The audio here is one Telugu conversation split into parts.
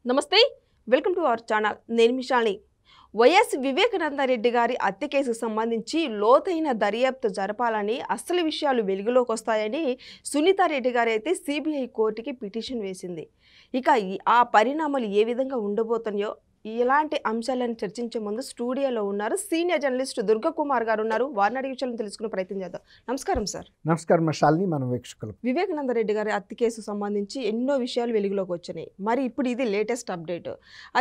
నమస్తే వెల్కమ్ టు అవర్ ఛానల్ నేను మిషాల్ని వైఎస్ వివేకానందరెడ్డి గారి హత్య కేసుకు సంబంధించి లోతైన దర్యాప్తు జరపాలని అసలు విషయాలు వెలుగులోకి వస్తాయని సునీతారెడ్డి గారు అయితే సిబిఐ కోర్టుకి పిటిషన్ వేసింది. ఇక ఆ పరిణామాలు ఏ విధంగా ఉండబోతున్నాయో ఇలాంటి అంశాలను చర్చించే ముందు స్టూడియోలో ఉన్నారు సీనియర్ జర్నలిస్ట్ దుర్గా కుమార్ గారు ఉన్నారు. వారిని అడిగే విషయాలను తెలుసుకునే ప్రయత్నం చేద్దాం. నమస్కారం సార్. నమస్కారం మషాల్ని మనం వీక్షకులు. వివేకానందరెడ్డి గారి హత్య కేసుకు సంబంధించి ఎన్నో విషయాలు వెలుగులోకి వచ్చినాయి. మరి ఇప్పుడు ఇది లేటెస్ట్ అప్డేట్.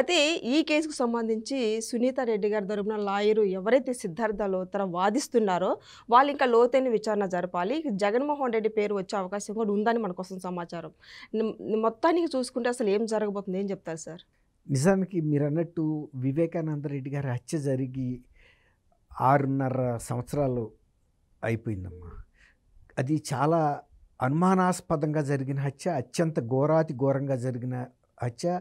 అయితే ఈ కేసుకు సంబంధించి సునీతారెడ్డి గారి తరపున లాయరు ఎవరైతే సిద్ధార్థ లోతర వాదిస్తున్నారో వాళ్ళు ఇంకా లోతైన విచారణ జరపాలి. జగన్మోహన్ రెడ్డి పేరు వచ్చే అవకాశం కూడా ఉందని మన కోసం సమాచారం. మొత్తానికి చూసుకుంటే అసలు ఏం జరగబోతుంది, ఏం చెప్తారు సార్? నిజానికి మీరు అన్నట్టు వివేకానందరెడ్డి గారి హత్య జరిగి 6.5 సంవత్సరాలు అయిపోయిందమ్మా. అది చాలా అనుమానాస్పదంగా జరిగిన హత్య, అత్యంత ఘోరాతి ఘోరంగా జరిగిన హత్య,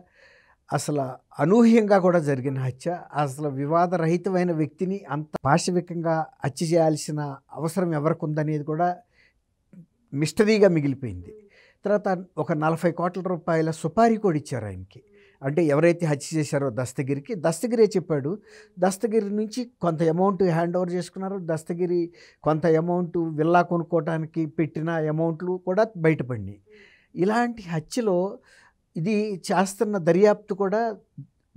అసలు అనూహ్యంగా కూడా జరిగిన హత్య. అసలు వివాదరహితమైన వ్యక్తిని అంత పాశవికంగా హత్య చేయాల్సిన అవసరం ఎవరికి ఉందనేది కూడా మిస్టరీగా మిగిలిపోయింది. తర్వాత ఒక 40 కోట్ల రూపాయల సుపారీ కూడా ఇచ్చారు ఆయనకి. అంటే ఎవరైతే హత్య చేశారో దస్తగిరే చెప్పాడు. దస్తగిరి నుంచి కొంత అమౌంట్ హ్యాండ్ ఓవర్ చేసుకున్నారు. దస్తగిరి కొంత అమౌంట్ విల్లా కొనుక్కోవడానికి పెట్టిన అమౌంట్లు కూడా బయటపడినాయి. ఇలాంటి హత్యలో ఇది చేస్తున్న దర్యాప్తు కూడా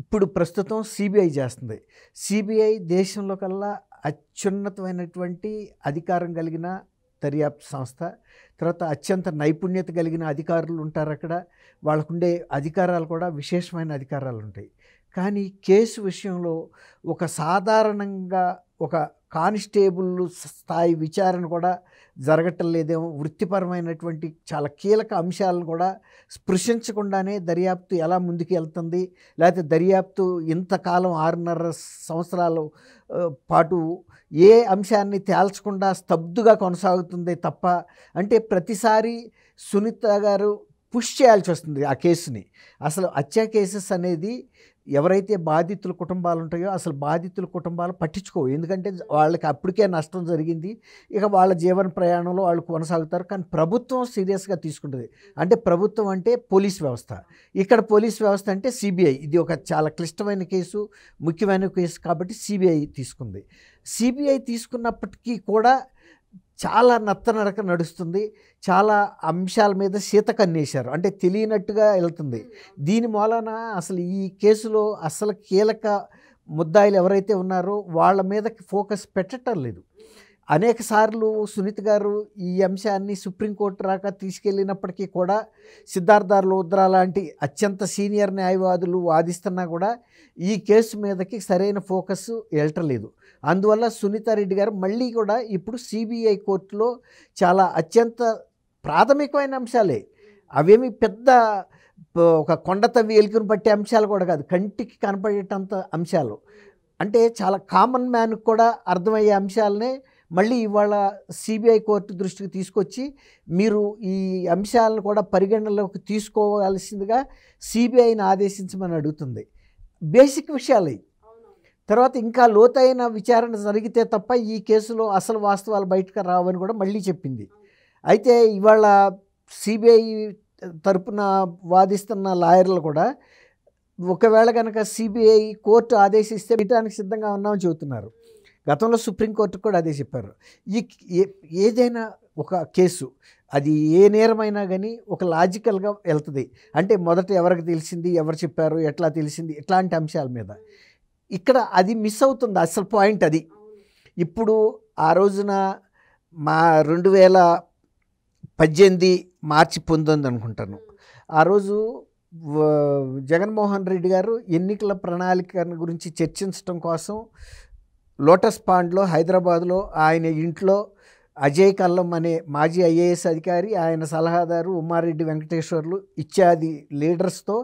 ఇప్పుడు ప్రస్తుతం సిబిఐ చేస్తుంది. సిబిఐ దేశంలో కల్లా అత్యున్నతమైనటువంటి అధికారం కలిగిన దర్యాప్తు సంస్థ. తర్వాత అత్యంత నైపుణ్యత కలిగిన అధికారులు ఉంటారు అక్కడ. వాళ్ళకుండే అధికారాలు కూడా విశేషమైన అధికారాలు ఉంటాయి. కానీ కేసు విషయంలో ఒక సాధారణంగా ఒక కానిస్టేబుల్ స్థాయి విచారణ కూడా జరగటం లేదేమో. వృత్తిపరమైనటువంటి చాలా కీలక అంశాలను కూడా స్పృశించకుండానే దర్యాప్తు ఎలా ముందుకు వెళ్తుంది, లేకపోతే దర్యాప్తు ఇంతకాలం 6.5 సంవత్సరాల పాటు ఏ అంశాన్ని తేల్చకుండా స్తబ్దుగా కొనసాగుతుంది తప్ప. అంటే ప్రతిసారి సునీత గారు పుష్ చేయాల్సి వస్తుంది ఆ కేసుని. అసలు హత్య కేసెస్ అనేది ఎవరైతే బాధితుల కుటుంబాలు ఉంటాయో అసలు బాధితుల కుటుంబాలు పట్టించుకోవు. ఎందుకంటే వాళ్ళకి అప్పటికే నష్టం జరిగింది. ఇక వాళ్ళ జీవన ప్రయాణంలో వాళ్ళు కొనసాగుతారు. కానీ ప్రభుత్వం సీరియస్గా తీసుకుంటుంది. అంటే ప్రభుత్వం అంటే పోలీస్ వ్యవస్థ. ఇక్కడ పోలీస్ వ్యవస్థ అంటే సిబిఐ. ఇది ఒక చాలా క్లిష్టమైన కేసు, ముఖ్యమైన కేసు కాబట్టి సిబిఐ తీసుకుంది. సిబిఐ తీసుకున్నప్పటికీ కూడా చాలా నత్తనడక నడుస్తుంది. చాలా అంశాల మీద సీత కన్నేశారు. అంటే తెలియనట్టుగా వెళ్తుంది. దీని మూలన అసలు ఈ కేసులో అసలు కీలక ముద్దాయిలు ఎవరైతే ఉన్నారో వాళ్ళ మీద ఫోకస్ పెట్టడం లేదు. అనేక సార్లు సునీత గారు ఈ అంశాన్ని సుప్రీంకోర్టు రాక తీసుకెళ్ళినప్పటికీ కూడా సిద్ధార్థ లోద్రా లాంటి అత్యంత సీనియర్ న్యాయవాదులు వాదిస్తున్నా కూడా ఈ కేసు మీదకి సరైన ఫోకస్ వెళ్ళటలేదు. అందువల్ల సునీతారెడ్డి గారు మళ్ళీ కూడా ఇప్పుడు సిబిఐ కోర్టులో చాలా అత్యంత ప్రాథమికమైన అంశాలే, అవేమి పెద్ద ఒక కొండ తవ్వి ఎలుకను పట్టే అంశాలు కూడా కాదు, కంటికి కనపడేటంత అంశాలు, అంటే చాలా కామన్ మ్యాన్కి కూడా అర్థమయ్యే అంశాలనే మళ్ళీ ఇవాళ సిబిఐ కోర్టు దృష్టికి తీసుకొచ్చి మీరు ఈ అంశాలను కూడా పరిగణనలోకి తీసుకోవాల్సిందిగా సిబిఐని ఆదేశించమని అడుగుతుంది. బేసిక్ విషయాలు. తర్వాత ఇంకా లోతైన విచారణ జరిగితే తప్ప ఈ కేసులో అసలు వాస్తవాలు బయటకు రావని కూడా మళ్ళీ చెప్పింది. అయితే ఇవాళ సిబిఐ తరపున వాదిస్తున్న లాయర్లు కూడా ఒకవేళ కనుక సిబిఐ కోర్టు ఆదేశిస్తే వినడానికి సిద్ధంగా ఉన్నామని చెబుతున్నారు. గతంలో సుప్రీంకోర్టుకు కూడా అదే చెప్పారు. ఏదైనా ఒక కేసు అది ఏ నేరమైనా కానీ ఒక లాజికల్గా వెళ్తుంది. అంటే మొదట ఎవరికి తెలిసింది, ఎవరు చెప్పారు, ఎట్లా తెలిసింది, ఇట్లాంటి అంశాల మీద. ఇక్కడ అది మిస్ అవుతుంది. అసలు పాయింట్ అది. ఇప్పుడు ఆ రోజున 2018 మార్చి 19 అనుకుంటాను, ఆ రోజు జగన్మోహన్ రెడ్డి గారు ఎన్నికల ప్రణాళిక గురించి చర్చించడం కోసం లోటస్ పాండ్లో హైదరాబాద్లో ఆయన ఇంట్లో అజయ్ కల్లం అనే మాజీ ఐఏఎస్ అధికారి, ఆయన సలహాదారు ఉమ్మారెడ్డి వెంకటేశ్వర్లు ఇత్యాది లీడర్స్తో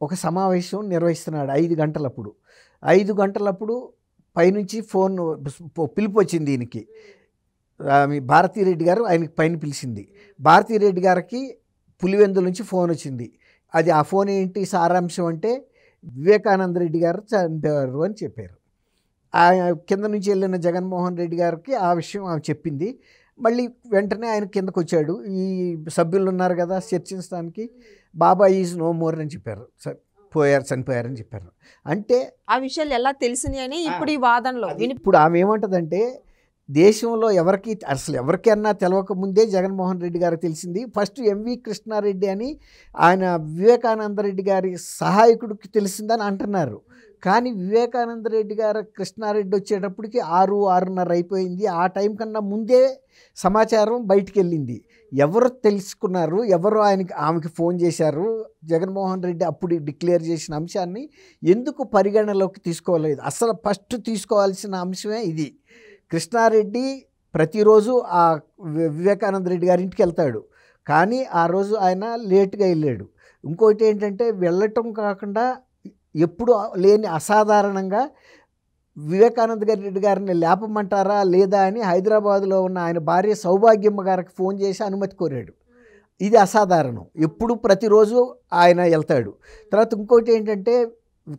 ఒక సమావేశం నిర్వహిస్తున్నాడు 5 గంటలప్పుడు. 5 గంటలప్పుడు పైనుంచి ఫోన్ పిలుపు వచ్చింది. దీనికి భారతీరెడ్డి గారు ఆయనకి పైన పిలిచింది. భారతీరెడ్డి గారికి పులివెందుల నుంచి ఫోన్ వచ్చింది. అది ఆ ఫోన్ ఏంటి సారాంశం అంటే వివేకానందరెడ్డి గారు చంపారు అని చెప్పారు. కింద నుంచి వెళ్ళిన జగన్మోహన్ రెడ్డి గారికి ఆ విషయం ఆమె చెప్పింది. మళ్ళీ వెంటనే ఆయన కిందకు వచ్చాడు. ఈ సభ్యులు ఉన్నారు కదా చర్చించడానికి, బాబా ఈజ్ నో మోర్ అని చెప్పారు. చనిపోయారని చెప్పారు. అంటే ఆ విషయాలు ఎలా తెలిసినాయి అని ఇప్పుడు ఈ వాదనలో ఇప్పుడు ఆమె ఏమంటదంటే దేశంలో ఎవరికన్నా తెలవక ముందే జగన్మోహన్ రెడ్డి గారికి తెలిసింది. ఫస్ట్ ఎంవి కృష్ణారెడ్డి అని ఆయన వివేకానంద రెడ్డి గారి సహాయకుడికి తెలిసిందని అంటున్నారు. కానీ వివేకానంద రెడ్డి గారు కృష్ణారెడ్డి వచ్చేటప్పటికి 6:30 అయిపోయింది. ఆ టైం కన్నా ముందే సమాచారం బయటికి వెళ్ళింది. ఎవరు తెలుసుకున్నారు, ఎవరు ఆమెకి ఫోన్ చేశారు, జగన్మోహన్ రెడ్డి అప్పుడు డిక్లేర్ చేసిన అంశాన్ని ఎందుకు పరిగణలోకి తీసుకోలేదు? అసలు ఫస్ట్ తీసుకోవాల్సిన అంశమే ఇది. కృష్ణారెడ్డి ప్రతిరోజు ఆ వివేకానంద రెడ్డి గారి ఇంటికి వెళ్తాడు, కానీ ఆ రోజు ఆయన లేట్గా వెళ్ళాడు. ఇంకోటి ఏంటంటే వెళ్ళటం కాకుండా ఎప్పుడు లేని అసాధారణంగా వివేకానంద రెడ్డి గారిని లేపమంటారా లేదా అని హైదరాబాద్లో ఉన్న ఆయన భార్య సౌభాగ్యమ్మ గారికి ఫోన్ చేసి అనుమతి కోరాడు. ఇది అసాధారణం. ఎప్పుడు ప్రతిరోజు ఆయన వెళ్తాడు. తర్వాత ఇంకోటి ఏంటంటే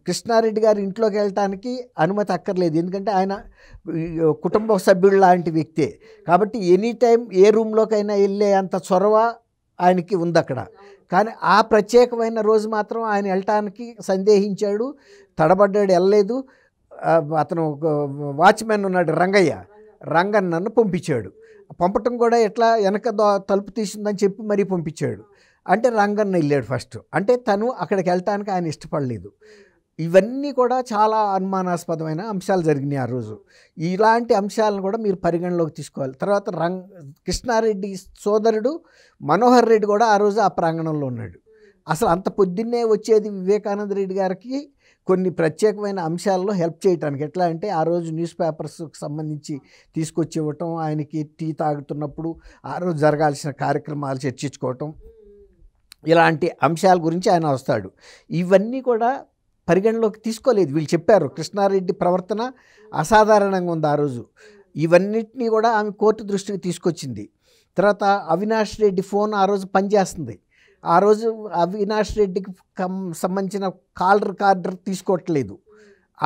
కృష్ణారెడ్డి గారి ఇంట్లోకి వెళ్ళటానికి అనుమతి అక్కర్లేదు, ఎందుకంటే ఆయన కుటుంబ సభ్యుడు లాంటి వ్యక్తే. కాబట్టి ఎనీ టైం ఏ రూమ్లోకైనా వెళ్ళే అంత చొరవ ఆయనకి ఉంది అక్కడ. కానీ ఆ ప్రత్యేకమైన రోజు మాత్రం ఆయన వెళ్ళటానికి సందేహించాడు, తడబడ్డాడు, వెళ్ళలేదు. అతను వాచ్మెన్ ఉన్నాడు రంగన్నను పంపించాడు. పంపటం కూడా ఎట్లా వెనక తలుపు తీసిందని చెప్పి మరీ పంపించాడు. అంటే రంగన్న వెళ్ళాడు ఫస్ట్. అంటే తను అక్కడికి వెళ్ళటానికి ఆయన ఇష్టపడలేదు. ఇవన్నీ కూడా చాలా అనుమానాస్పదమైన అంశాలు జరిగినాయి ఆ రోజు. ఇలాంటి అంశాలను కూడా మీరు పరిగణలోకి తీసుకోవాలి. తర్వాత కృష్ణారెడ్డి సోదరుడు మనోహర్ రెడ్డి కూడా ఆ రోజు ఆ ప్రాంగణంలో ఉన్నాడు. అసలు అంత పొద్దున్నే వచ్చేది వివేకానంద రెడ్డి గారికి కొన్ని ప్రత్యేకమైన అంశాల్లో హెల్ప్ చేయటానికి. ఎట్లా అంటే ఆ రోజు న్యూస్ పేపర్స్కి సంబంధించి తీసుకొచ్చి ఇవ్వటం, ఆయనకి టీ తాగుతున్నప్పుడు ఆ రోజు జరగాల్సిన కార్యక్రమాలు చర్చించుకోవటం, ఇలాంటి అంశాల గురించి ఆయన వస్తాడు. ఇవన్నీ కూడా పరిగణలోకి తీసుకోలేదు. వీళ్ళు చెప్పారు కృష్ణారెడ్డి ప్రవర్తన అసాధారణంగా ఉంది ఆ రోజు. ఇవన్నిటినీ కూడా ఆమె కోర్టు దృష్టికి తీసుకొచ్చింది. తర్వాత అవినాష్ రెడ్డి ఫోన్ ఆ రోజు పనిచేస్తుంది. ఆ రోజు అవినాష్ రెడ్డికి సంబంధించిన కాల్ రికార్డర్ తీసుకోవట్లేదు.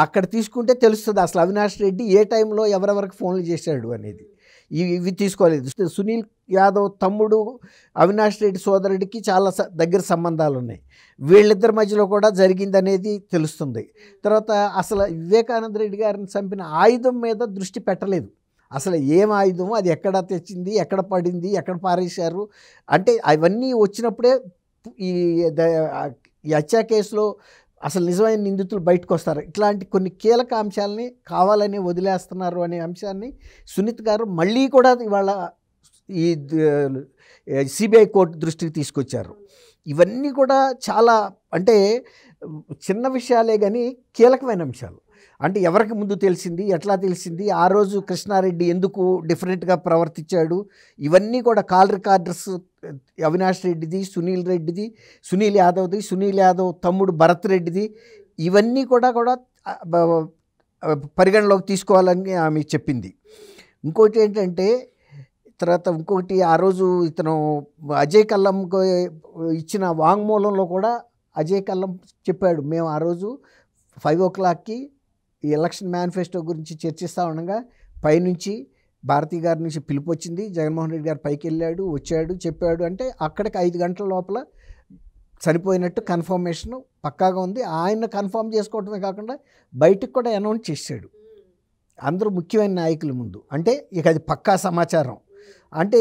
అక్కడ తీసుకుంటే తెలుస్తుంది అసలు అవినాష్ రెడ్డి ఏ టైంలో ఎవరెవరికి ఫోన్లు చేశాడు అనేది. ఇవి తీసుకోలేదు. సునీల్ యాదవ్ తమ్ముడు అవినాష్ రెడ్డి సోదరుడికి చాలా దగ్గర సంబంధాలు ఉన్నాయి. వీళ్ళిద్దరి మధ్యలో కూడా జరిగిందనేది తెలుస్తుంది. తర్వాత అసలు వివేకానంద రెడ్డి గారిని చంపిన ఆయుధం మీద దృష్టి పెట్టలేదు. అసలు ఏం ఆయుధం, అది ఎక్కడ తెచ్చింది, ఎక్కడ పడింది, ఎక్కడ పారేశారు అంటే అవన్నీ వచ్చినప్పుడే ఈ హత్య కేసులో అసలు నిజమైన నిందితులు బయటకు వస్తారు. ఇట్లాంటి కొన్ని కీలక అంశాలని కావాలని వదిలేస్తున్నారు అనే అంశాన్ని సునీత్ గారు మళ్ళీ కూడా ఇవాళ ఈ సిబిఐ కోర్టు దృష్టికి తీసుకొచ్చారు. ఇవన్నీ కూడా చాలా అంటే చిన్న విషయాలే కానీ కీలకమైన అంశాలు. అంటే ఎవరికి ముందు తెలిసింది, ఎట్లా తెలిసింది, ఆ రోజు కృష్ణారెడ్డి ఎందుకు డిఫరెంట్గా ప్రవర్తించాడు, ఇవన్నీ కూడా కాల్ రికార్డర్స్ అవినాష్ రెడ్డిది, సునీల్ యాదవ్ది, సునీల్ యాదవ్ తమ్ముడు భరత్ రెడ్డిది, ఇవన్నీ కూడా పరిగణలోకి తీసుకోవాలని ఆమె చెప్పింది. ఇంకోటి ఏంటంటే తర్వాత ఇంకొకటి ఆ రోజు ఇతను అజయ్ కల్లంకు ఇచ్చిన వాంగ్మూలంలో కూడా అజయ్ కల్లం చెప్పాడు, మేము ఆ రోజు 5 o'clockకి ఈ ఎలక్షన్ మేనిఫెస్టో గురించి చర్చిస్తూ ఉండగా పైనుంచి భారతి గారి నుంచి పిలుపు వచ్చింది, జగన్మోహన్ రెడ్డి గారు పైకి వెళ్ళాడు, వచ్చాడు, చెప్పాడు. అంటే అక్కడికి 5 గంటల లోపల చనిపోయినట్టు కన్ఫర్మేషన్ పక్కాగా ఉంది. ఆయన కన్ఫర్మ్ చేసుకోవటమే కాకుండా బయటకు కూడా అనౌన్స్ చేశాడు అందరూ ముఖ్యమైన నాయకుల ముందు. అంటే ఇక అది పక్కా సమాచారం. అంటే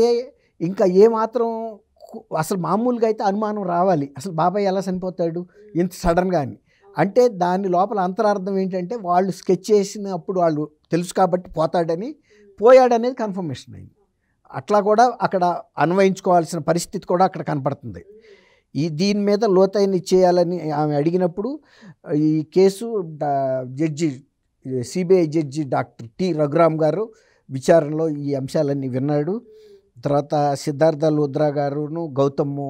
ఇంకా ఏమాత్రం అసలు మామూలుగా అయితే అనుమానం రావాలి, అసలు బాబాయ్ ఎలా చనిపోతాడు ఇంత సడన్గా అని. అంటే దాని లోపల అంతరార్థం ఏంటంటే వాళ్ళు స్కెచ్ చేసినప్పుడు వాళ్ళు తెలుసు కాబట్టి పోయాడనేది కన్ఫర్మేషన్ అయింది. అట్లా కూడా అక్కడ అన్వయించుకోవాల్సిన పరిస్థితి కూడా అక్కడ కనపడుతుంది. దీని మీద లోతైన చేయాలని ఆమె అడిగినప్పుడు ఈ case CBI judge doctor T Raghuram గారు విచారణలో ఈ అంశాలన్నీ విన్నాడు. తర్వాత సిద్ధార్థ లూద్రా గారును గౌతమ్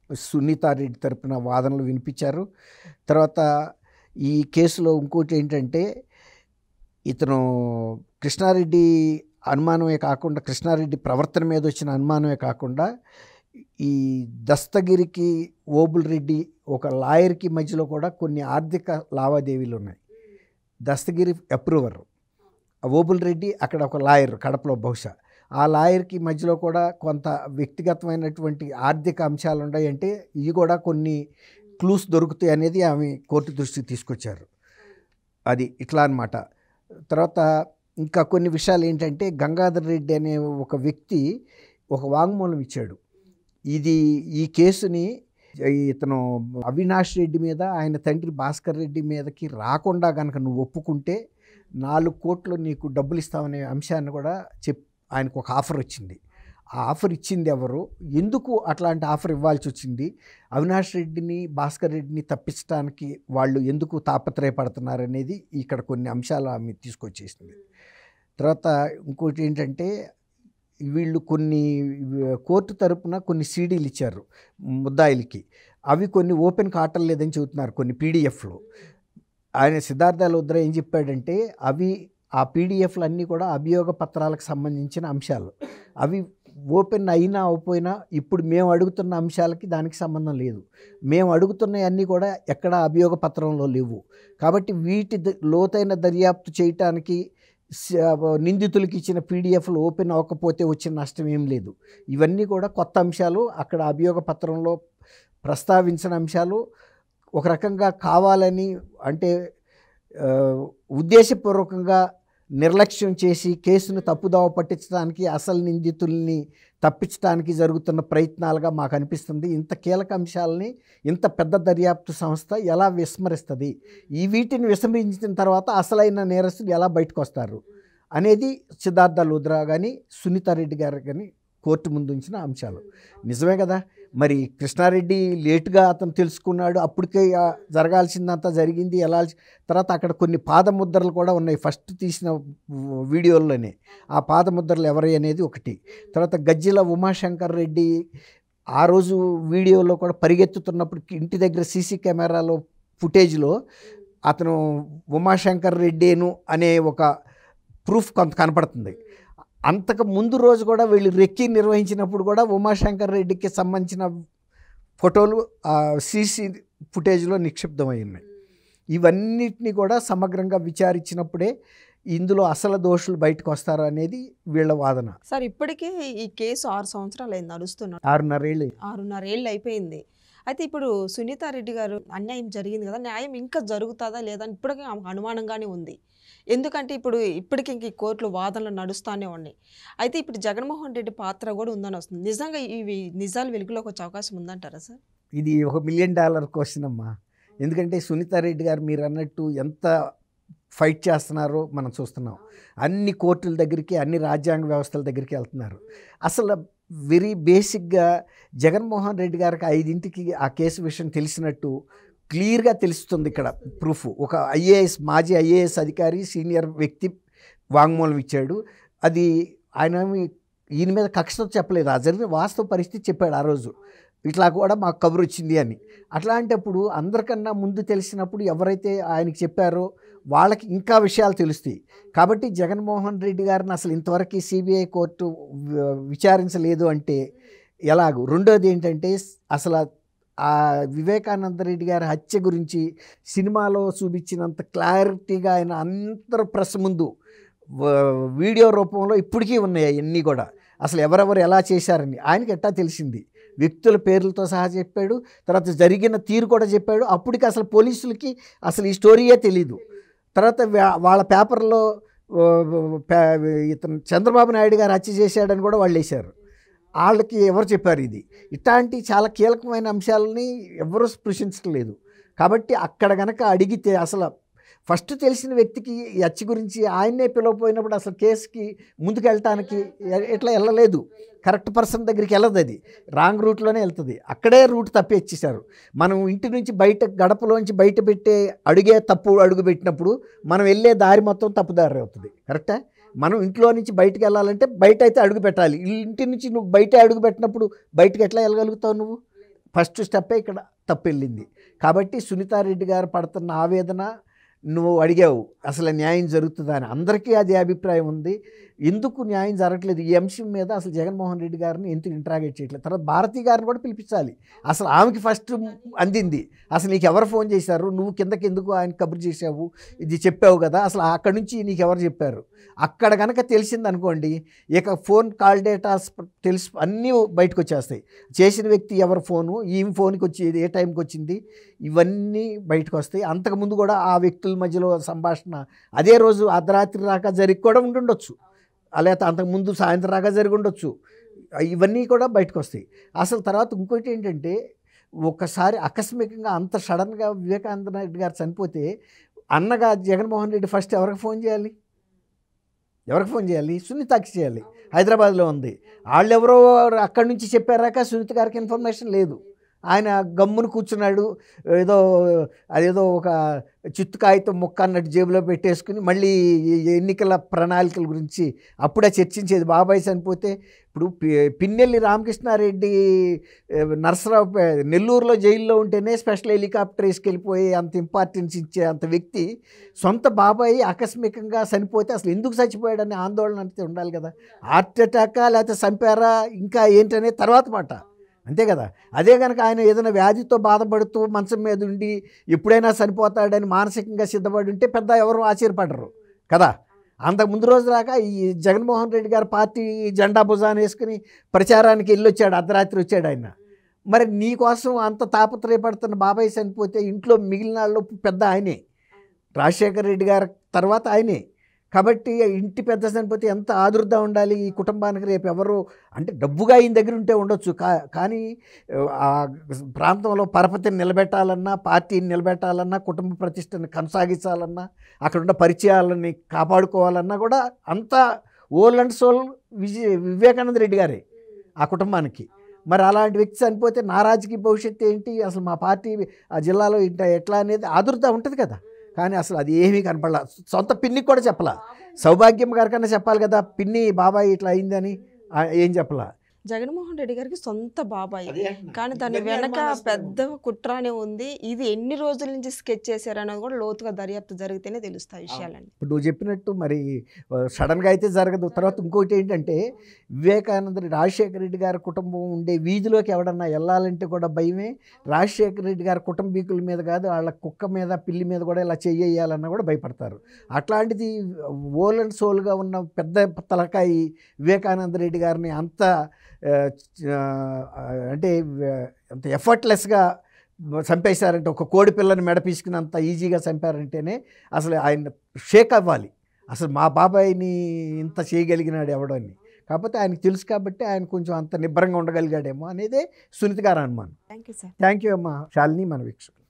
సునీతారెడ్డి తరపున వాదనలు వినిపించారు. తర్వాత ఈ కేసులో ఇంకోటి ఏంటంటే ఇతను కృష్ణారెడ్డి అనుమానమే కాకుండా కృష్ణారెడ్డి ప్రవర్తన మీద వచ్చిన అనుమానమే కాకుండా ఈ దస్తగిరికి ఓబుల్ రెడ్డి ఒక లాయర్కి మధ్యలో కూడా కొన్ని ఆర్థిక లావాదేవీలు ఉన్నాయి. దస్తగిరి అప్రూవర్, ఓబుల్ రెడ్డి అక్కడ ఒక లాయర్ కడపలో బహుశా, ఆ లాయర్కి మధ్యలో కూడా కొంత వ్యక్తిగతమైనటువంటి ఆర్థిక అంశాలు ఉన్నాయి. అంటే ఇవి కూడా కొన్ని క్లూస్ దొరుకుతాయి అనేది ఆమె కోర్టు దృష్టికి తీసుకొచ్చారు. అది ఇట్లా అన్నమాట. తర్వాత ఇంకా కొన్ని విషయాలు ఏంటంటే, గంగాధర్ రెడ్డి అనే ఒక వ్యక్తి ఒక వాంగ్మూలం ఇచ్చాడు. ఈ కేసుని ఇతను అవినాష్ రెడ్డి మీద ఆయన తండ్రి భాస్కర్ రెడ్డి మీదకి రాకుండా కనుక నువ్వు ఒప్పుకుంటే 4 కోట్లు నీకు డబ్బులు ఇస్తామనే అంశాన్ని కూడా ఆయనకు ఒక ఆఫర్ వచ్చింది. ఆ ఆఫర్ ఇచ్చింది ఎవరు, ఎందుకు అట్లాంటి ఆఫర్ ఇవ్వాల్సి వచ్చింది, అవినాష్ రెడ్డిని భాస్కర్ రెడ్డిని తప్పించడానికి వాళ్ళు ఎందుకు తాపత్రయపడుతున్నారు అనేది ఇక్కడ కొన్ని అంశాలు ఆమె తీసుకొచ్చేసింది. తర్వాత ఇంకోటి ఏంటంటే, వీళ్ళు కొన్ని కోర్టు తరపున కొన్ని సీడీలు ఇచ్చారు ముద్దాయిలకి. అవి కొన్ని ఓపెన్ కావట్లేదని చెబుతున్నారు కొన్ని పీడిఎఫ్లు. ఆయన సిద్ధార్థ లోద్రా ఏం చెప్పాడంటే, ఆ పీడిఎఫ్లు అన్నీ కూడా అభియోగ పత్రాలకు సంబంధించిన అంశాలు. అవి ఓపెన్ అయినా అవ్వపోయినా ఇప్పుడు మేము అడుగుతున్న అంశాలకి దానికి సంబంధం లేదు. మేము అడుగుతున్నవన్నీ కూడా ఎక్కడ అభియోగ పత్రంలో లేవు. కాబట్టి వీటి లోతైన దర్యాప్తు చేయటానికి నిందితులకి ఇచ్చిన పీడిఎఫ్లు ఓపెన్ అవ్వకపోతే వచ్చిన నష్టం ఏం లేదు. ఇవన్నీ కూడా కొత్త అంశాలు, అక్కడ అభియోగ పత్రంలో ప్రస్తావించిన అంశాలు. ఒక రకంగా కావాలని అంటే ఉద్దేశపూర్వకంగా నిర్లక్ష్యం చేసి కేసును తప్పుదావ పట్టించడానికి, అసలు నిందితుల్ని తప్పించడానికి జరుగుతున్న ప్రయత్నాలుగా మాకు అనిపిస్తుంది. ఇంత కీలక అంశాలని ఇంత పెద్ద దర్యాప్తు సంస్థ ఎలా విస్మరిస్తుంది, వీటిని విస్మరించిన తర్వాత అసలైన నేరస్తులు ఎలా బయటకు వస్తారు అనేది సిద్ధార్థ లోద్రా కానీ సునీతారెడ్డి గారు కానీ కోర్టు ముందు ఉంచిన అంశాలు. నిజమే కదా, మరి కృష్ణారెడ్డి లేటుగా అతను తెలుసుకున్నాడు, అప్పటికే జరగాల్సిందంతా జరిగింది. తర్వాత అక్కడ కొన్ని పాదముద్రలు కూడా ఉన్నాయి ఫస్ట్ తీసిన వీడియోల్లోనే. ఆ పాదముద్రలు ఎవరి అనేది ఒకటి. తర్వాత గజ్జిల ఉమాశంకర్ రెడ్డి ఆ రోజు వీడియోలో కూడా పరిగెత్తుతున్నప్పుడు ఇంటి దగ్గర సీసీ కెమెరాలో ఫుటేజ్లో అతను ఉమాశంకర్ రెడ్డేను అనే ఒక ప్రూఫ్ కొంత కనపడుతుంది. అంతకు ముందు రోజు కూడా వీళ్ళు రెక్కి నిర్వహించినప్పుడు కూడా ఉమాశంకర్ రెడ్డికి సంబంధించిన ఫోటోలు సీసీ ఫుటేజ్లో నిక్షిప్తమై ఉన్నాయి. ఇవన్నిటిని కూడా సమగ్రంగా విచారించినప్పుడే ఇందులో అసలు దోషులు బయటకు వస్తారు అనేది వీళ్ళ వాదన. సార్, ఇప్పటికే ఈ కేసు 6 సంవత్సరాలు అయింది నడుస్తున్నారు. 6.5 ఏళ్ళు అయిపోయింది. అయితే ఇప్పుడు సునీతారెడ్డి గారు అన్యాయం జరిగింది కదా, న్యాయం ఇంకా జరుగుతుందా లేదా అని ఇప్పటికీ అనుమానంగానే ఉంది. ఎందుకంటే ఇప్పటికి ఇంక కోర్టులో వాదనలు నడుస్తూనే ఉన్నాయి. అయితే ఇప్పుడు జగన్మోహన్ రెడ్డి పాత్ర కూడా ఉందని వస్తుంది. నిజంగా ఇవి నిజాలు వెలుగులోకి వచ్చే అవకాశం ఉందంటారా సార్? ఇది $1 మిలియన్ క్వశ్చన్ అమ్మా. ఎందుకంటే సునీతారెడ్డి గారు మీరు అన్నట్టు ఎంత ఫైట్ చేస్తున్నారో మనం చూస్తున్నాం. అన్ని కోర్టుల దగ్గరికి, అన్ని రాజ్యాంగ వ్యవస్థల దగ్గరికి వెళ్తున్నారు. అసలు వెరీ బేసిక్గా జగన్మోహన్ రెడ్డి గారికి 5ంటికి ఆ కేసు విషయం తెలిసినట్టు క్లియర్గా తెలుస్తుంది. ఇక్కడ ప్రూఫ్ ఒక మాజీ ఐఏఎస్ అధికారి సీనియర్ వ్యక్తి వాంగ్మూలం ఇచ్చాడు. అది ఈయన మీద కక్షతో చెప్పలేదు, ఆ జరిగిన వాస్తవ పరిస్థితి చెప్పాడు. ఆ రోజు ఇట్లా కూడా మాకు కబురు వచ్చింది అని. అట్లాంటప్పుడు అందరికన్నా ముందు తెలిసినప్పుడు ఎవరైతే ఆయనకి చెప్పారో వాళ్ళకి ఇంకా విషయాలు తెలుస్తాయి. కాబట్టి జగన్మోహన్ రెడ్డి గారిని అసలు ఇంతవరకు సిబిఐ కోర్టు విచారించలేదు అంటే ఎలాగూ. రెండోది ఏంటంటే, అసలు ఆ వివేకానంద రెడ్డి గారి హత్య గురించి సినిమాలో చూపించినంత క్లారిటీగా ఆయన అందరూ ప్రెస్ ముందు వీడియో రూపంలో ఇప్పటికీ ఉన్నాయి అవన్నీ కూడా. అసలు ఎవరెవరు ఎలా చేశారని ఆయనకి ఎట్టా తెలిసింది, వ్యక్తుల పేర్లతో సహా చెప్పాడు. తర్వాత జరిగిన తీరు కూడా చెప్పాడు. అప్పటికి అసలు పోలీసులకి అసలు ఈ స్టోరీయే తెలీదు. తర్వాత వాళ్ళ పేపర్లో ఇతను చంద్రబాబు నాయుడు గారు హత్య చేశాడని కూడా వాళ్ళు వేశారు. వాళ్ళకి ఎవరు చెప్పారు ఇది? ఇట్లాంటి చాలా కీలకమైన అంశాలని ఎవరూ స్పృశించట్లేదు. కాబట్టి అక్కడ గనక అడిగితే అసలు ఫస్ట్ తెలిసిన వ్యక్తికి ఈ హత్య గురించి ఆయన్నే పిలవపోయినప్పుడు అసలు కేసుకి ముందుకు వెళ్ళటానికి ఎట్లా వెళ్ళలేదు. కరెక్ట్ పర్సన్ దగ్గరికి వెళ్ళదు, అది రాంగ్ రూట్లోనే వెళ్తుంది. అక్కడే రూట్ తప్పి ఇచ్చేశారు. మనం ఇంటి నుంచి బయట గడపలోంచి బయట పెట్టే తప్పు అడుగు పెట్టినప్పుడు మనం వెళ్ళే దారి మొత్తం తప్పుదారి అవుతుంది. కరెక్టా? మనం ఇంట్లో నుంచి బయటకు వెళ్ళాలంటే బయట అయితే అడుగు పెట్టాలి. ఇంటి నుంచి నువ్వు బయట అడుగు పెట్టినప్పుడు బయటకు ఎట్లా వెళ్ళగలుగుతావు? నువ్వు ఫస్ట్ స్టెప్పే ఇక్కడ తప్పు వెళ్ళింది. కాబట్టి సునీతారెడ్డి గారు పడుతున్న ఆవేదన నువ్వు అడిగావు, అసలు న్యాయం జరుగుతుందా అని. అందరికీ అదే అభిప్రాయం ఉంది. ఎందుకు న్యాయం జరగట్లేదు ఈ అంశం మీద అసలు జగన్మోహన్ రెడ్డి గారిని ఎందుకు ఇంట్రాగేట్ చేయట్లేదు. తర్వాత భారతి గారిని కూడా పిలిపించాలి. అసలు ఆమెకి ఫస్ట్ అందింది. అసలు నీకు ఎవరు ఫోన్ చేశారు, నువ్వు కిందకి ఎందుకు ఆయన కబురు చేసావు, ఇది చెప్పావు కదా, అసలు అక్కడి నుంచి నీకు ఎవరు చెప్పారు. అక్కడ కనుక తెలిసింది అనుకోండి, ఇక ఫోన్ కాల్ డేటా తెలిసి అన్నీ బయటకు వచ్చేస్తాయి. చేసిన వ్యక్తి ఎవరి ఫోను, ఈమె ఫోన్కి వచ్చి ఏ టైంకి వచ్చింది, ఇవన్నీ బయటకు వస్తాయి. అంతకుముందు కూడా ఆ వ్యక్తుల మధ్యలో సంభాషణ అదే రోజు అర్ధరాత్రి దాకా జరిగి కూడా ఉండుండొచ్చు, లేకపోతే అంతకుముందు సాయంత్రం దాకా జరిగి ఉండొచ్చు. ఇవన్నీ కూడా బయటకు వస్తాయి. అసలు తర్వాత ఇంకోటి ఏంటంటే, ఒకసారి ఆకస్మికంగా అంత సడన్గా వివేకానంద రెడ్డి గారు చనిపోతే అన్నగా జగన్మోహన్ రెడ్డి ఫస్ట్ ఎవరికి ఫోన్ చేయాలి? ఎవరికి ఫోన్ చేయాలి? సునీతకి చేయాలి. హైదరాబాద్లో ఉంది. వాళ్ళెవరో అక్కడి నుంచి చెప్పారాక సునీత గారికి ఇన్ఫర్మేషన్ లేదు. ఆయన గమ్మును కూర్చున్నాడు. అదేదో ఒక చిత్తు కాగితం ముక్క అన్నట్టు జేబులో పెట్టేసుకుని మళ్ళీ ఎన్నికల ప్రణాళికల గురించి అప్పుడే చర్చించేది. బాబాయ్ చనిపోతే ఇప్పుడు పిన్నెల్లి రామకృష్ణారెడ్డి నరసరావు నెల్లూరులో జైల్లో ఉంటేనే స్పెషల్ హెలికాప్టర్ వేసుకెళ్ళిపోయి అంత ఇంపార్టెన్స్ ఇచ్చే అంత వ్యక్తి సొంత బాబాయ్ ఆకస్మికంగా చనిపోతే అసలు ఎందుకు చచ్చిపోయాడని ఆందోళన అంటే ఉండాలి కదా. హార్ట్ అటాకా లేకపోతే చంపారా ఇంకా ఏంటనే తర్వాత మాట, అంతే కదా. అదే కనుక ఆయన ఏదైనా వ్యాధితో బాధపడుతూ మంచం మీద ఉండి ఎప్పుడైనా చనిపోతాడని మానసికంగా సిద్ధపడి ఉంటే పెద్ద ఎవరు ఆశ్చర్యపడరు కదా. అంతకు ముందు రోజు దాకా ఈ జగన్మోహన్ రెడ్డి గారు పార్టీ జెండా భుజాన్ని వేసుకుని ప్రచారానికి వెళ్ళొచ్చాడు, అర్ధరాత్రి వచ్చాడు ఆయన. మరి నీకోసం అంత తాపత్రయపడుతున్న బాబాయ్ చనిపోతే ఇంట్లో మిగిలిన వాళ్ళు పెద్ద ఆయనే, రాజశేఖర రెడ్డి గారి తర్వాత ఆయనే. కాబట్టి ఇంటి పెద్ద చనిపోతే ఎంత ఆదుర్దా ఉండాలి ఈ కుటుంబానికి. రేపు ఎవరు అంటే డబ్బుగా ఆయన దగ్గర ఉంటే ఉండొచ్చు, కానీ ఆ ప్రాంతంలో పరపతిని నిలబెట్టాలన్నా, పార్టీని నిలబెట్టాలన్నా, కుటుంబ ప్రతిష్టని కొనసాగించాలన్నా, అక్కడ ఉన్న పరిచయాలని కాపాడుకోవాలన్నా కూడా అంతా whole and sole Vivekananda Reddy గారే ఆ కుటుంబానికి. మరి అలాంటి వ్యక్తి చనిపోతే నా రాజకీయ భవిష్యత్తు ఏంటి, అసలు మా పార్టీ ఆ జిల్లాలో ఎట్లా అనేది ఆదుర్దా ఉంటుంది కదా. కానీ అసలు అది ఏమీ కనపడలా. సొంత పిన్నికి కూడా చెప్పలా. సౌభాగ్యం గారికన్నా చెప్పాలి కదా, పిన్ని బాబాయ్ ఇట్లా అయిందని. ఏం చెప్పలా. జగన్మోహన్ రెడ్డి గారికి సొంత బాబాయ్, కానీ దాని వెనక పెద్ద కుట్రానే ఉంది. ఇది ఎన్ని రోజుల నుంచి స్కెచ్ చేశారన్నది కూడా లోతుగా దర్యాప్తు జరిగితేనే తెలుస్తాయి విషయాలండి. ఇప్పుడు నువ్వు చెప్పినట్టు మరి సడన్గా అయితే జరగదు. తర్వాత ఇంకోటి ఏంటంటే, వివేకానంద రాజశేఖర రెడ్డి గారి కుటుంబం ఉండే వీధిలోకి ఎవడన్నా వెళ్ళాలంటే కూడా భయమే. రాజశేఖర రెడ్డి గారి కుటుంబీకుల మీద కాదు, వాళ్ళ కుక్క మీద పిల్లి మీద కూడా ఇలా చెయ్యాలన్నా కూడా భయపడతారు. అట్లాంటిది ఓల్ అండ్ సోల్గా ఉన్న పెద్ద తలకాయి వివేకానంద రెడ్డి గారిని అంత అంటే అంత ఎఫర్ట్లెస్గా చంపేశారంటే, ఒక కోడి పిల్లని మెడపీసుకున్నంత ఈజీగా చంపారంటేనే అసలు ఆయన షేక్ అవ్వాలి. అసలు మా బాబాయిని ఇంత చేయగలిగినాడు ఎవడని. కాకపోతే ఆయనకు తెలుసు కాబట్టి ఆయన కొంచెం అంత నిబ్బరంగా ఉండగలిగాడేమో అనేదే సునీత గారు అనుమానం. Thank you sir. Thank you అమ్మా శాలిని, మన వీక్షకులు.